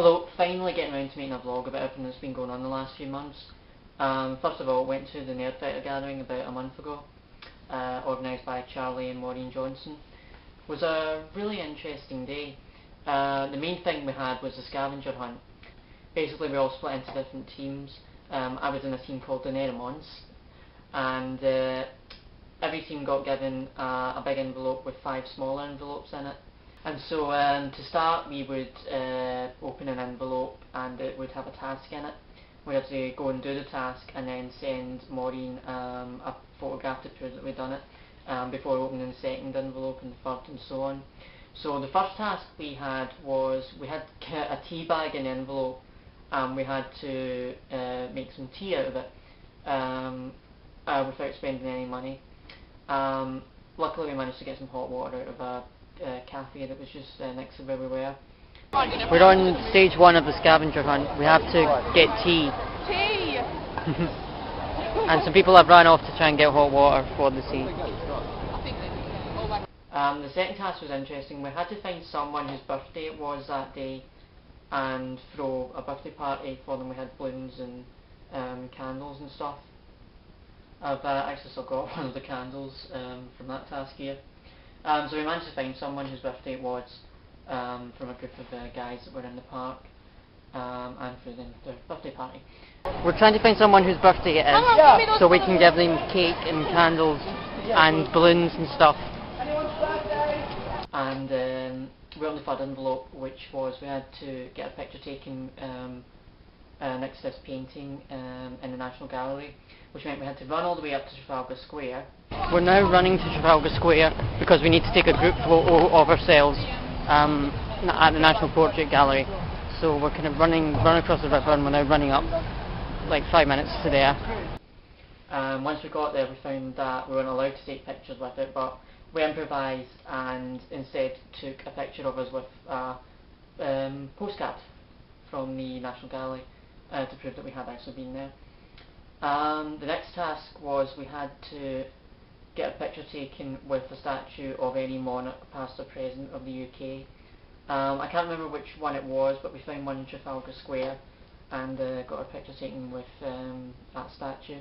Hello, finally getting around to making a vlog about everything that's been going on the last few months. First of all, went to the Nerdfighter gathering about a month ago, organised by Charlie and Maureen Johnson. It was a really interesting day. The main thing we had was the scavenger hunt. Basically we all split into different teams. I was in a team called the Nerimons, and every team got given a big envelope with 5 smaller envelopes in it. And so to start we would open an envelope and it would have a task in it. We had to go and do the task and then send Maureen a photograph to prove that we'd done it before opening the second envelope and the third and so on. So the first task we had was we had a tea bag in the envelope and we had to make some tea out of it without spending any money. Luckily we managed to get some hot water out of a cafe that was just next to where we were. We're on stage 1 of the scavenger hunt. We have to get tea. Tea! And some people have run off to try and get hot water for the tea. The second task was interesting. We had to find someone whose birthday it was that day and throw a birthday party for them. We had balloons and candles and stuff. I've actually still got one of the candles from that task here. So we managed to find someone whose birthday it was from a group of guys that were in the park and for their birthday party. We're trying to find someone whose birthday it is so we can give them cake and candles and balloons and stuff. And we're on the third envelope, which was we had to get a picture taken next to this painting in the National Gallery, which meant we had to run all the way up to Trafalgar Square. We're now running to Trafalgar Square because we need to take a group photo of ourselves at the National Portrait Gallery. So we're kind of running across the river and we're now running up like 5 minutes to there. Once we got there we found that we weren't allowed to take pictures with it, but we improvised and instead took a picture of us with a postcard from the National Gallery to prove that we had actually been there. The next task was we had to get a picture taken with a statue of any monarch, past or present, of the UK. I can't remember which one it was, but we found one in Trafalgar Square and got a picture taken with that statue.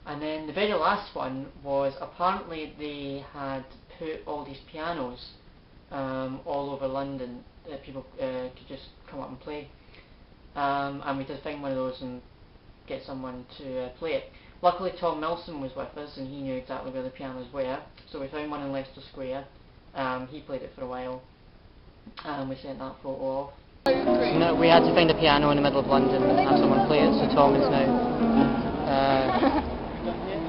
And then the very last one was apparently they had put all these pianos all over London that people could just come up and play. And we did find one of those and get someone to play it. Luckily Tom Milson was with us and he knew exactly where the pianos were, so we found one in Leicester Square. He played it for a while and we sent that photo off. No, we had to find a piano in the middle of London and have someone play it, so Tom is now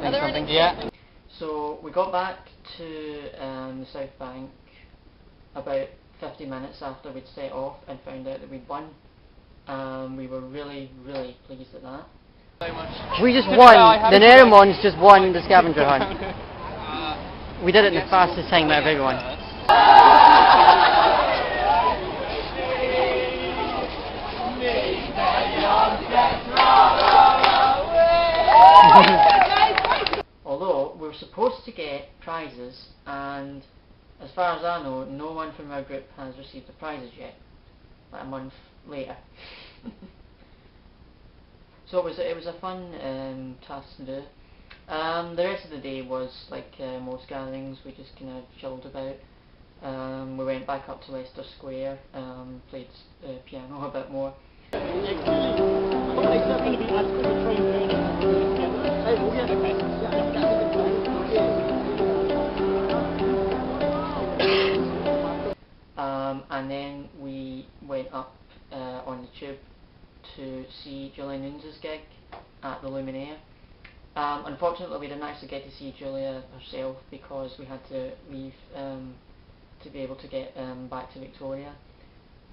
playing something. Yeah. So we got back to the South Bank about 50 minutes after we'd set off and found out that we'd won. We were really pleased at that. We just won! The Nerimons just won the scavenger hunt. We did it in the fastest time out of everyone. Although we were supposed to get prizes, and as far as I know, no one from our group has received the prizes yet. Like a month later. So it was a fun task to do. The rest of the day was like most gatherings, we just kind of chilled about. We went back up to Leicester Square, played piano a bit more. And then we went up on the tube to see Julia Nunes' gig at the Luminaire. Unfortunately we didn't actually get to see Julia herself because we had to leave to be able to get back to Victoria.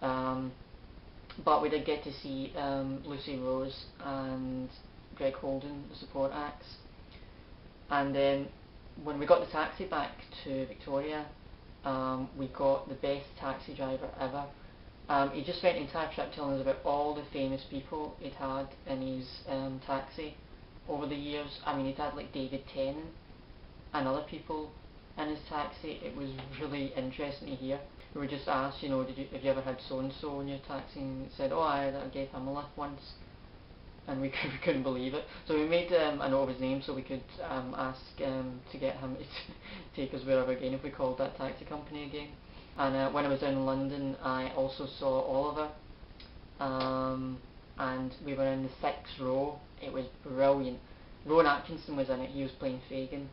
But we did get to see Lucy Rose and Greg Holden, the support acts. And then when we got the taxi back to Victoria, we got the best taxi driver ever. He just spent the entire trip telling us about all the famous people he'd had in his taxi over the years. I mean, he'd had like David Tennant and other people in his taxi. It was really interesting to hear. we were just asked, you know, have you ever had so and so in your taxi? And it said, oh, I gave him a lift once, and we couldn't believe it. So we made a note of his name so we could ask to get him to take us wherever again if we called that taxi company again. And when I was down in London, I also saw Oliver, and we were in the 6th row. It was brilliant. Rowan Atkinson was in it. He was playing Fagin,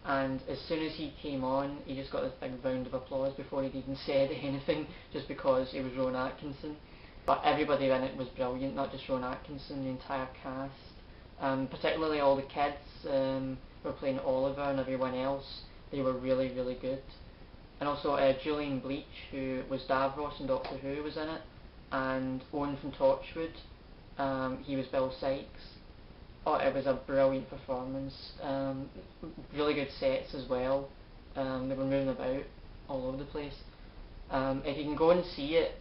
and as soon as he came on, he just got this big round of applause before he'd even said anything, just because he was Rowan Atkinson. But everybody in it was brilliant, not just Rowan Atkinson, the entire cast. Particularly all the kids who were playing Oliver and everyone else. They were really, really good. And also Julian Bleach, who was Davros in Doctor Who, was in it. And Owen from Torchwood, he was Bill Sykes. Oh, it was a brilliant performance. Really good sets as well. They were moving about all over the place. If you can go and see it,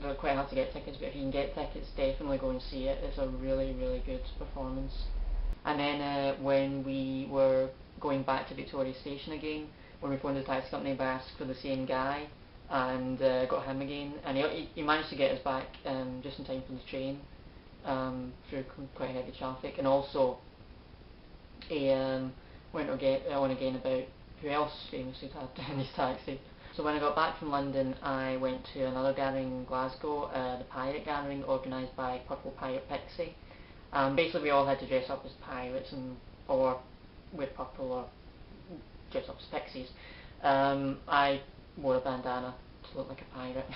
they're quite hard to get tickets, but if you can get tickets, definitely go and see it. It's a really, really good performance. And then when we were going back to Victoria Station again, when we phoned the taxi company, we asked for the same guy, and got him again, and he managed to get us back just in time for the train, through quite heavy traffic. And also he went on again about who else famously had in his taxi. So when I got back from London, I went to another gathering in Glasgow, the Pirate Gathering, organised by Purple Pirate Pixie. Basically we all had to dress up as pirates, or wear purple, or dress up as pixies. I wore a bandana to look like a pirate.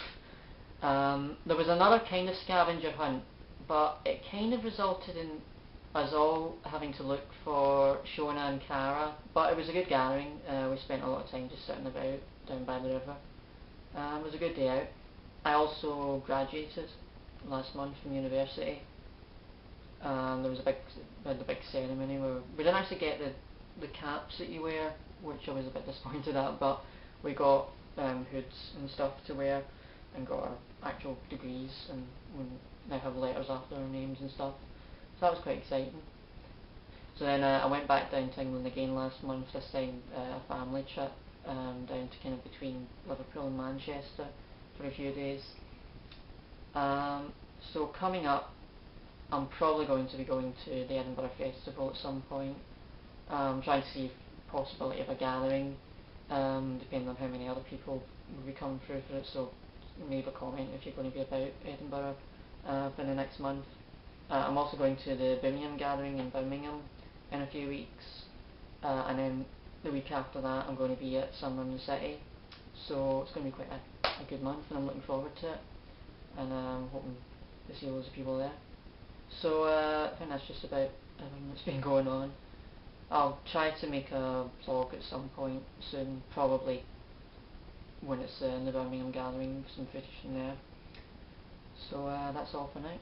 There was another kind of scavenger hunt, but it kind of resulted in us all having to look for Shona and Cara, but it was a good gathering. We spent a lot of time just sitting about down by the river. It was a good day out. I also graduated last month from university. There was a big ceremony where we didn't actually get the caps that you wear, which I was a bit disappointed at, but we got hoods and stuff to wear, and got our actual degrees, and we now have letters after our names and stuff. So that was quite exciting. So then I went back down to England again last month, this time a family trip, down to kind of between Liverpool and Manchester for a few days. So coming up, I'm probably going to be going to the Edinburgh Festival at some point. Trying to see the possibility of a gathering, depending on how many other people will be coming through for it. So leave a comment if you're going to be about Edinburgh for the next month. I'm also going to the Birmingham gathering in Birmingham in a few weeks, and then the week after that I'm going to be at Summer in the City. So it's going to be quite a good month, and I'm looking forward to it, and I'm hoping to see loads of people there. So I think that's just about everything that's been going on. I'll try to make a vlog at some point soon, probably when it's in the Birmingham gathering, some footage from there. So that's all for now.